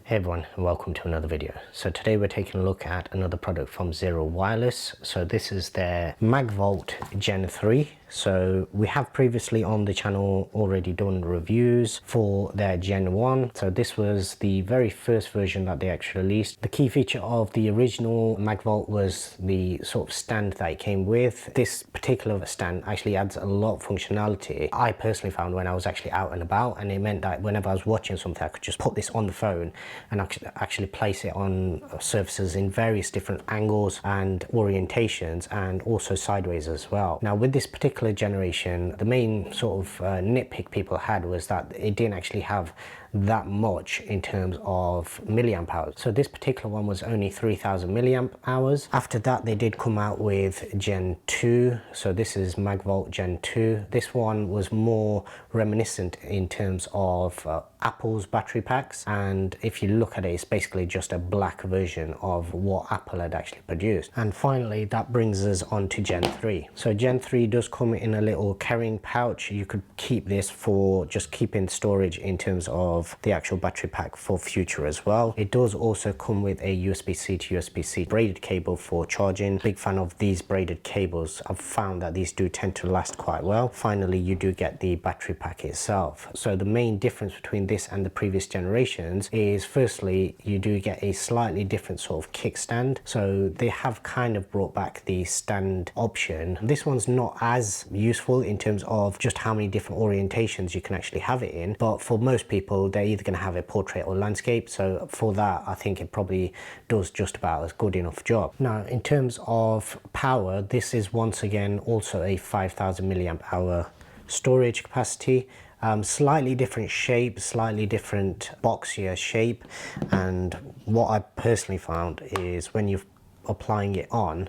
Hey everyone, and welcome to another video. So today we're taking a look at another product from Zeera Wireless. So this is their MagVolt Gen3. So we have previously on the channel already done reviews for their Gen1. So this was the very first version that they actually released. The key feature of the original MagVolt was the sort of stand that it came with. This particular stand actually adds a lot of functionality. I personally found when I was actually out and about, and it meant that whenever I was watching something, I could just put this on the phone and actually place it on surfaces in various different angles and orientations, and also sideways as well. Now with this particular generation, the main sort of nitpick people had was that it didn't actually have that much in terms of milliamp hours. So this particular one was only 3000 milliamp hours. After that they did come out with Gen 2. So this is MagVolt Gen 2. This one was more reminiscent in terms of Apple's battery packs, and if you look at it, it's basically just a black version of what Apple had actually produced. And finally that brings us on to Gen 3. So Gen 3 does come in a little carrying pouch. You could keep this for just keeping storage in terms of the actual battery pack for future as well. It does also come with a USB-C to USB-C braided cable for charging. Big fan of these braided cables. I've found that these do tend to last quite well. Finally, you do get the battery pack itself. So the main difference between this and the previous generations is, firstly, you do get a slightly different sort of kickstand. So they have kind of brought back the stand option. This one's not as useful in terms of just how many different orientations you can actually have it in, but for most people they're either going to have a portrait or landscape, so for that I think it probably does just about as good enough job. Now in terms of power, this is once again also a 5000 milliamp hour storage capacity. Slightly different shape, slightly different boxier shape, and what I personally found is when you're applying it on,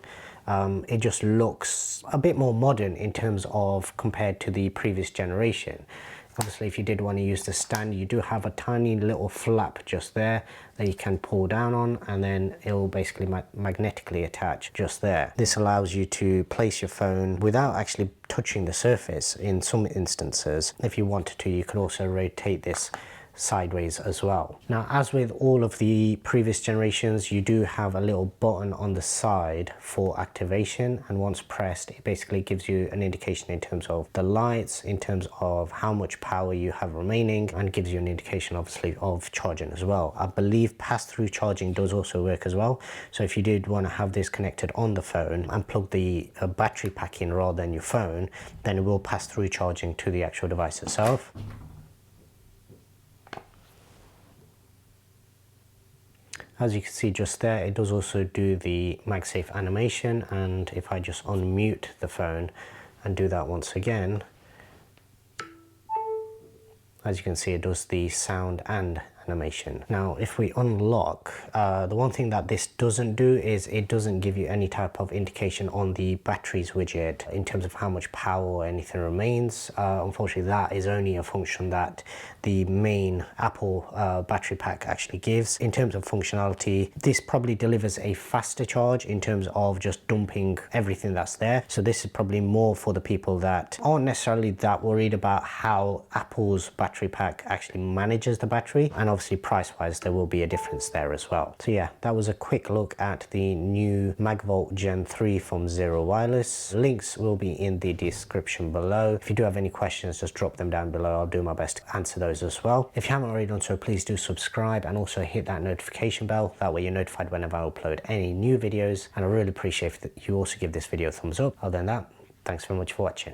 it just looks a bit more modern in terms of compared to the previous generation. Obviously if you did want to use the stand, you do have a tiny little flap just there that you can pull down on, and then it will basically magnetically attach just there. This allows you to place your phone without actually touching the surface. In some instances, if you wanted to, you could also rotate this sideways as well. Now as with all of the previous generations, you do have a little button on the side for activation, and once pressed it basically gives you an indication in terms of the lights, in terms of how much power you have remaining, and gives you an indication obviously of charging as well. I believe pass-through charging does also work as well, so if you did want to have this connected on the phone and plug the battery pack in rather than your phone, then it will pass through charging to the actual device itself. As you can see just there, it does also do the MagSafe animation, and if I just unmute the phone and do that once again, as you can see it does the sound and animation. Now if we unlock, the one thing that this doesn't do is it doesn't give you any type of indication on the batteries widget in terms of how much power or anything remains. Unfortunately that is only a function that the main Apple battery pack actually gives. In terms of functionality, this probably delivers a faster charge in terms of just dumping everything that's there. So this is probably more for the people that aren't necessarily that worried about how Apple's battery pack actually manages the battery, and obviously price wise there will be a difference there as well. So yeah, that was a quick look at the new MagVolt Gen 3 from Zeera Wireless. Links will be in the description below. If you do have any questions, just drop them down below. I'll do my best to answer those as well. If you haven't already done so, please do subscribe and also hit that notification bell. That way you're notified whenever I upload any new videos, and I really appreciate that you also give this video a thumbs up. Other than that, thanks very much for watching.